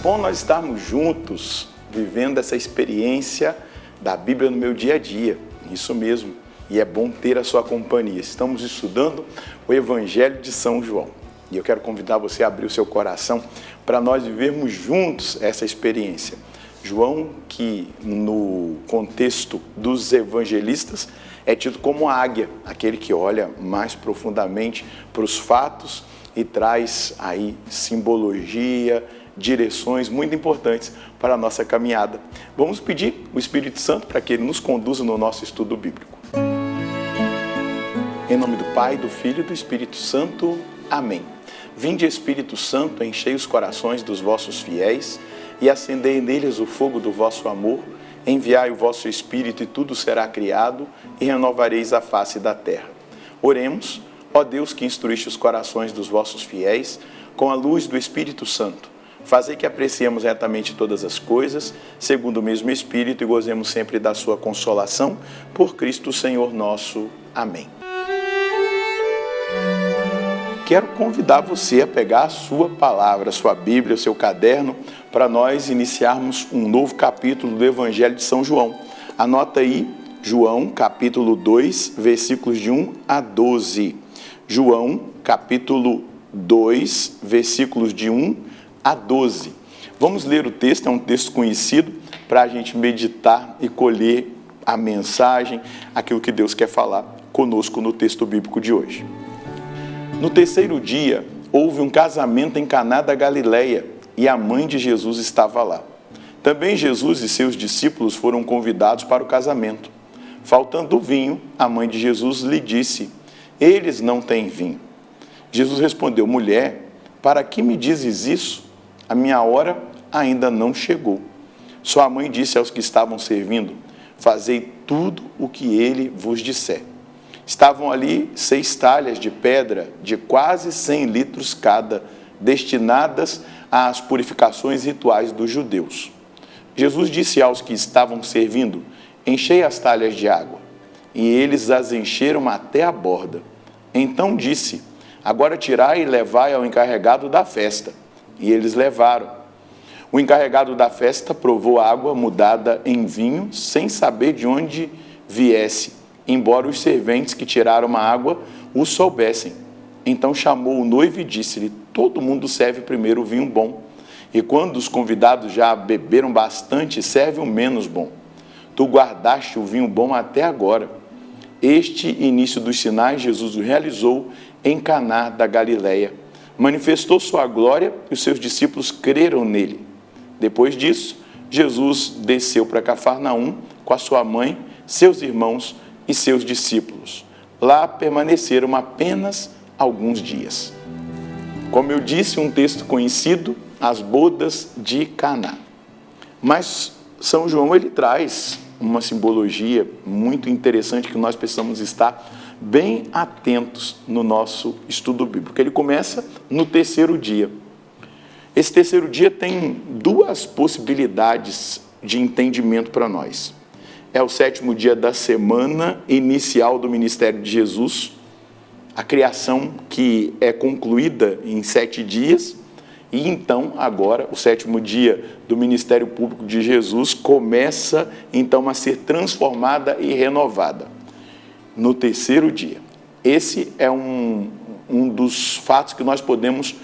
bom nós estarmos juntos, vivendo essa experiência da Bíblia no meu dia a dia. Isso mesmo. E é bom ter a sua companhia. Estamos estudando o Evangelho de São João. E eu quero convidar você a abrir o seu coração para nós vivermos juntos essa experiência. João, que no contexto dos evangelistas, é tido como a águia, aquele que olha mais profundamente para os fatos e traz aí simbologia, direções muito importantes para a nossa caminhada. Vamos pedir o Espírito Santo para que ele nos conduza no nosso estudo bíblico. Em nome do Pai, do Filho e do Espírito Santo. Amém. Vinde, Espírito Santo, enchei os corações dos vossos fiéis e acendei neles o fogo do vosso amor. Enviai o vosso Espírito e tudo será criado e renovareis a face da terra. Oremos, ó Deus que instruíste os corações dos vossos fiéis com a luz do Espírito Santo. Fazei que apreciemos retamente todas as coisas, segundo o mesmo Espírito, e gozemos sempre da sua consolação. Por Cristo Senhor nosso. Amém. Quero convidar você a pegar a sua palavra, a sua Bíblia, o seu caderno, para nós iniciarmos um novo capítulo do Evangelho de São João. Anota aí, João, capítulo 2, versículos de 1 a 12. João, capítulo 2, versículos de 1 a 12. Vamos ler o texto, é um texto conhecido, para a gente meditar e colher a mensagem, aquilo que Deus quer falar conosco no texto bíblico de hoje. No terceiro dia, houve um casamento em Caná da Galileia e a mãe de Jesus estava lá. Também Jesus e seus discípulos foram convidados para o casamento. Faltando vinho, a mãe de Jesus lhe disse: eles não têm vinho. Jesus respondeu: mulher, para que me dizes isso? A minha hora ainda não chegou. Sua mãe disse aos que estavam servindo: fazei tudo o que ele vos disser. Estavam ali 6 talhas de pedra de quase 100 litros cada, destinadas às purificações rituais dos judeus. Jesus disse aos que estavam servindo: enchei as talhas de água. E eles as encheram até a borda. Então disse: agora tirai e levai ao encarregado da festa. E eles levaram. O encarregado da festa provou a água mudada em vinho, sem saber de onde viesse, embora os serventes que tiraram a água o soubessem. Então chamou o noivo e disse-lhe: todo mundo serve primeiro o vinho bom, e quando os convidados já beberam bastante, serve o menos bom. Tu guardaste o vinho bom até agora. Este início dos sinais Jesus o realizou em Caná da Galileia. Manifestou sua glória e os seus discípulos creram nele. Depois disso, Jesus desceu para Cafarnaum com a sua mãe, seus irmãos e seus discípulos. Lá permaneceram apenas alguns dias. Como eu disse, um texto conhecido, as bodas de Caná. Mas São João, ele traz uma simbologia muito interessante que nós precisamos estar bem atentos no nosso estudo bíblico. Ele começa no terceiro dia. Esse terceiro dia tem 2 possibilidades de entendimento para nós. É o 7º dia da semana inicial do ministério de Jesus, a criação que é concluída em 7 dias, e então agora o 7º dia do ministério público de Jesus começa então a ser transformada e renovada no terceiro dia. Esse é um dos fatos que nós podemos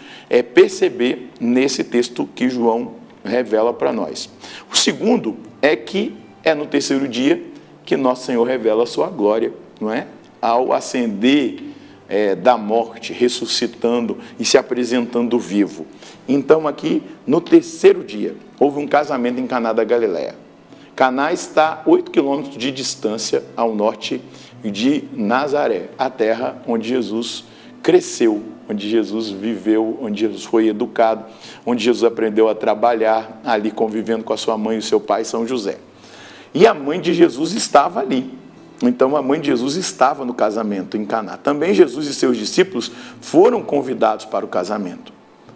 perceber nesse texto que João revela para nós. O segundo é que é no terceiro dia que Nosso Senhor revela a sua glória, não é? Ao ascender da morte, ressuscitando e se apresentando vivo. Então aqui, no terceiro dia, houve um casamento em Caná da Galileia. Caná está a 8 quilômetros de distância ao norte de Nazaré, a terra onde Jesus cresceu, onde Jesus viveu, onde Jesus foi educado, onde Jesus aprendeu a trabalhar, ali convivendo com a sua mãe e o seu pai, São José. E a mãe de Jesus estava ali. Então a mãe de Jesus estava no casamento em Caná. Também Jesus e seus discípulos foram convidados para o casamento.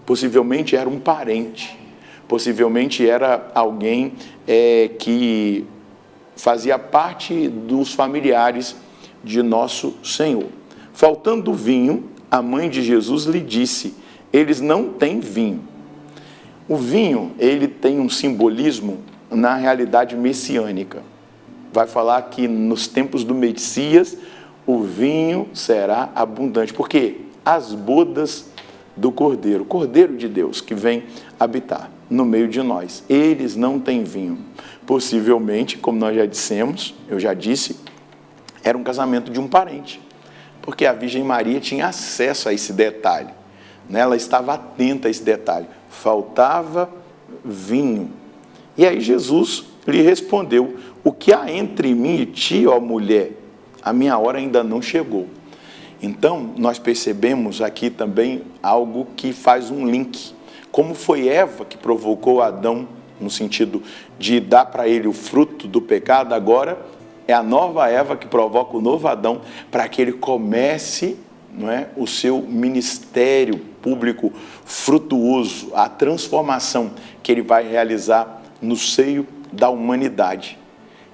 Possivelmente era um parente, possivelmente era alguém que fazia parte dos familiares de Nosso Senhor. Faltando vinho, a mãe de Jesus lhe disse: eles não têm vinho. O vinho, ele tem um simbolismo na realidade messiânica. Vai falar que nos tempos do Messias, o vinho será abundante. Porque as bodas do Cordeiro, o Cordeiro de Deus, que vem habitar no meio de nós, eles não têm vinho. Possivelmente, como nós já dissemos, eu já disse, era um casamento de um parente. Porque a Virgem Maria tinha acesso a esse detalhe. Ela estava atenta a esse detalhe. Faltava vinho. E aí Jesus lhe respondeu: o que há entre mim e ti, ó mulher? A minha hora ainda não chegou. Então, nós percebemos aqui também algo que faz um link. Como foi Eva que provocou Adão, no sentido de dar para ele o fruto do pecado, agora é a nova Eva que provoca o novo Adão para que ele comece, não é, o seu ministério público frutuoso, a transformação que ele vai realizar no seio da humanidade.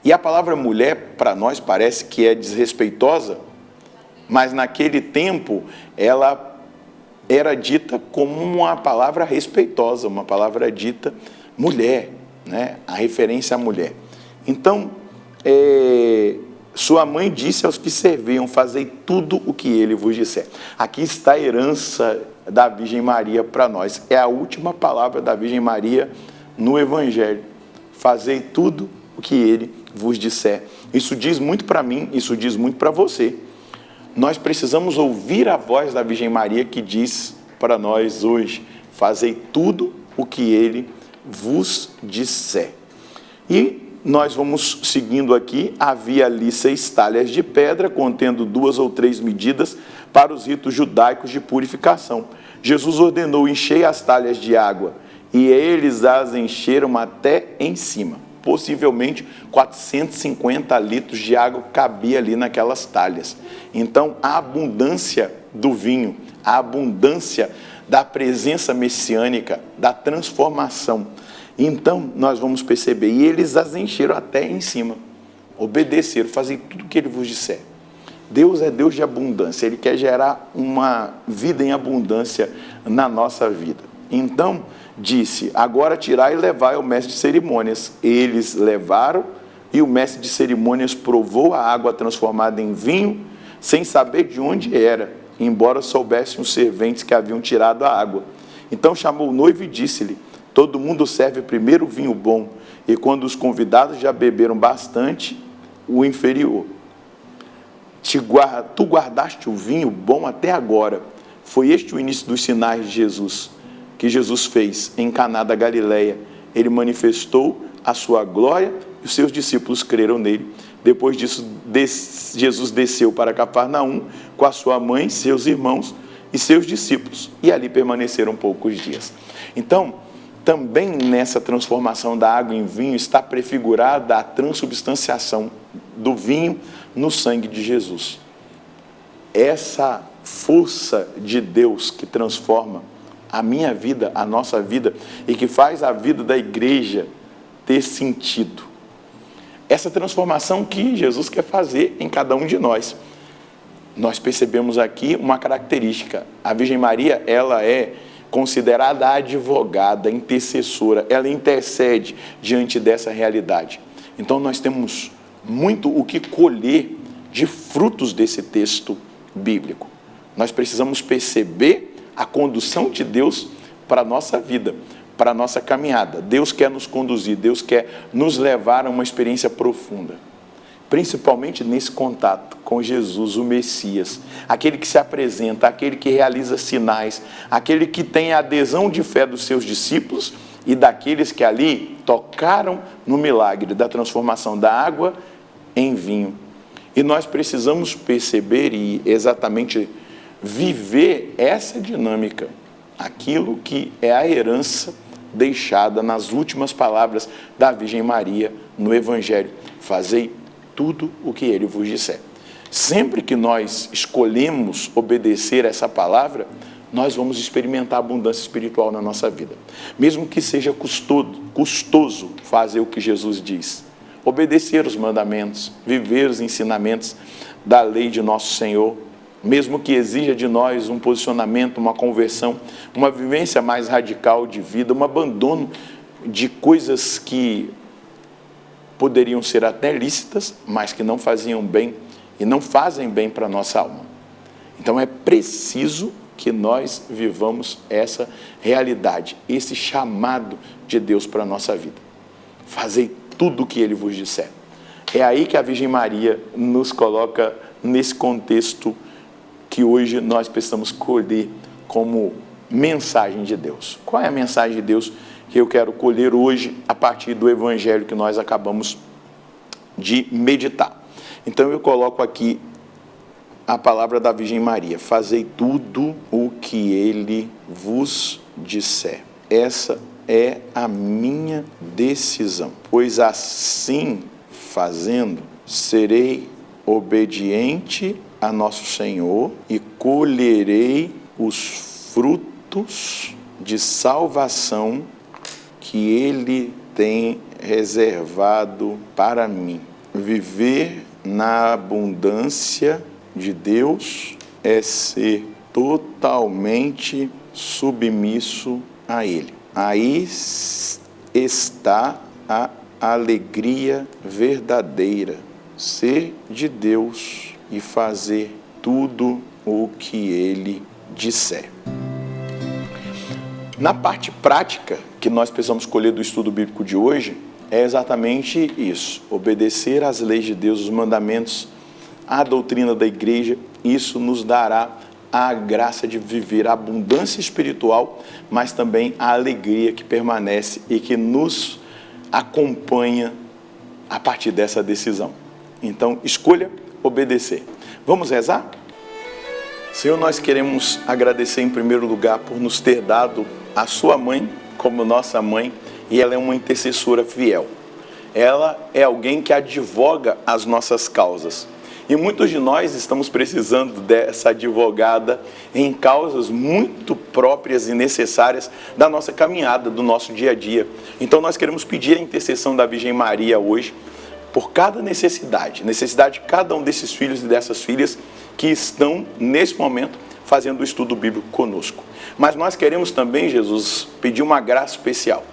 E a palavra mulher, para nós, parece que é desrespeitosa, mas naquele tempo ela era dita como uma palavra respeitosa, uma palavra dita mulher, né? A referência à mulher. Então, sua mãe disse aos que serviam: fazei tudo o que ele vos disser. Aqui está a herança da Virgem Maria para nós. É a última palavra da Virgem Maria no Evangelho. Fazei tudo o que ele vos disser. Isso diz muito para mim, isso diz muito para você. Nós precisamos ouvir a voz da Virgem Maria que diz para nós hoje: fazei tudo o que ele vos disser. E nós vamos seguindo aqui. Havia ali 6 talhas de pedra, contendo 2 ou 3 medidas para os ritos judaicos de purificação. Jesus ordenou: enchei as talhas de água, e eles as encheram até em cima. Possivelmente 450 litros de água cabia ali naquelas talhas. Então, a abundância do vinho, a abundância da presença messiânica, da transformação. Então, nós vamos perceber, e eles as encheram até em cima, obedeceram, fazem tudo o que ele vos disser. Deus é Deus de abundância, ele quer gerar uma vida em abundância na nossa vida. Então, disse: agora tirai e levai ao mestre de cerimônias. Eles levaram, e o mestre de cerimônias provou a água transformada em vinho, sem saber de onde era, embora soubessem os serventes que haviam tirado a água. Então chamou o noivo e disse-lhe: todo mundo serve primeiro o vinho bom, e quando os convidados já beberam bastante, o inferior. Tu guardaste o vinho bom até agora. Foi este o início dos sinais de Jesus, que Jesus fez em Caná da Galileia. Ele manifestou a sua glória e os seus discípulos creram nele. Depois disso, Jesus desceu para Cafarnaum com a sua mãe, seus irmãos e seus discípulos, e ali permaneceram poucos dias. Então, também nessa transformação da água em vinho está prefigurada a transubstanciação do vinho no sangue de Jesus. Essa força de Deus que transforma a minha vida, a nossa vida, e que faz a vida da igreja ter sentido. Essa transformação que Jesus quer fazer em cada um de nós. Nós percebemos aqui uma característica. A Virgem Maria, ela é considerada advogada, intercessora, ela intercede diante dessa realidade. Então nós temos muito o que colher de frutos desse texto bíblico. Nós precisamos perceber a condução de Deus para a nossa vida, para a nossa caminhada. Deus quer nos conduzir, Deus quer nos levar a uma experiência profunda, principalmente nesse contato com Jesus, o Messias, aquele que se apresenta, aquele que realiza sinais, aquele que tem a adesão de fé dos seus discípulos e daqueles que ali tocaram no milagre da transformação da água em vinho. E nós precisamos perceber e exatamente viver essa dinâmica, aquilo que é a herança deixada nas últimas palavras da Virgem Maria no Evangelho: fazei tudo o que ele vos disser. Sempre que nós escolhemos obedecer essa palavra, nós vamos experimentar abundância espiritual na nossa vida. Mesmo que seja custoso fazer o que Jesus diz, obedecer os mandamentos, viver os ensinamentos da lei de nosso Senhor, mesmo que exija de nós um posicionamento, uma conversão, uma vivência mais radical de vida, um abandono de coisas que poderiam ser até lícitas, mas que não faziam bem e não fazem bem para a nossa alma. Então é preciso que nós vivamos essa realidade, esse chamado de Deus para a nossa vida. Fazei tudo o que Ele vos disser. É aí que a Virgem Maria nos coloca nesse contexto que hoje nós precisamos colher como mensagem de Deus. Qual é a mensagem de Deus que eu quero colher hoje a partir do Evangelho que nós acabamos de meditar? Então eu coloco aqui a palavra da Virgem Maria: fazei tudo o que Ele vos disser. Essa é a minha decisão, pois assim fazendo, serei obediente a nosso Senhor e colherei os frutos de salvação que Ele tem reservado para mim. Viver na abundância de Deus é ser totalmente submisso a Ele. Aí está a alegria verdadeira, ser de Deus e fazer tudo o que Ele disser. Na parte prática que nós precisamos colher do estudo bíblico de hoje, é exatamente isso: obedecer às leis de Deus, os mandamentos, a doutrina da igreja. Isso nos dará a graça de viver a abundância espiritual, mas também a alegria que permanece e que nos acompanha a partir dessa decisão. Então, escolha obedecer. Vamos rezar? Senhor, nós queremos agradecer em primeiro lugar por nos ter dado a sua mãe como nossa mãe, e ela é uma intercessora fiel. Ela é alguém que advoga as nossas causas. E muitos de nós estamos precisando dessa advogada em causas muito próprias e necessárias da nossa caminhada, do nosso dia a dia. Então nós queremos pedir a intercessão da Virgem Maria hoje por cada necessidade de cada um desses filhos e dessas filhas que estão nesse momento fazendo o estudo bíblico conosco. Mas nós queremos também, Jesus, pedir uma graça especial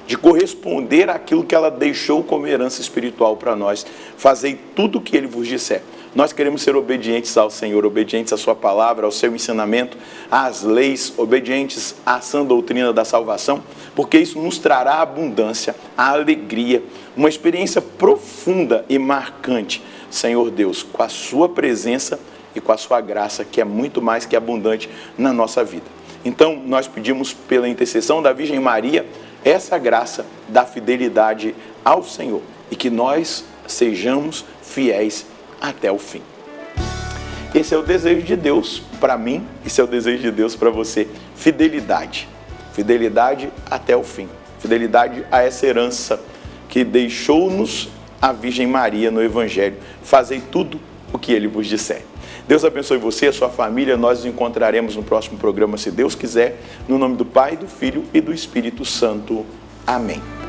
de corresponder àquilo que ela deixou como herança espiritual para nós. Fazei tudo o que Ele vos disser. Nós queremos ser obedientes ao Senhor, obedientes à sua palavra, ao seu ensinamento, às leis, obedientes à sã doutrina da salvação, porque isso nos trará abundância, a alegria, uma experiência profunda e marcante, Senhor Deus, com a sua presença e com a sua graça, que é muito mais que abundante na nossa vida. Então, nós pedimos pela intercessão da Virgem Maria essa graça da fidelidade ao Senhor e que nós sejamos fiéis até o fim. Esse é o desejo de Deus para mim, esse é o desejo de Deus para você. Fidelidade. Fidelidade até o fim. Fidelidade a essa herança que deixou-nos a Virgem Maria no Evangelho. Fazei tudo o que Ele vos disser. Deus abençoe você, a sua família. Nós nos encontraremos no próximo programa, se Deus quiser, no nome do Pai, do Filho e do Espírito Santo. Amém.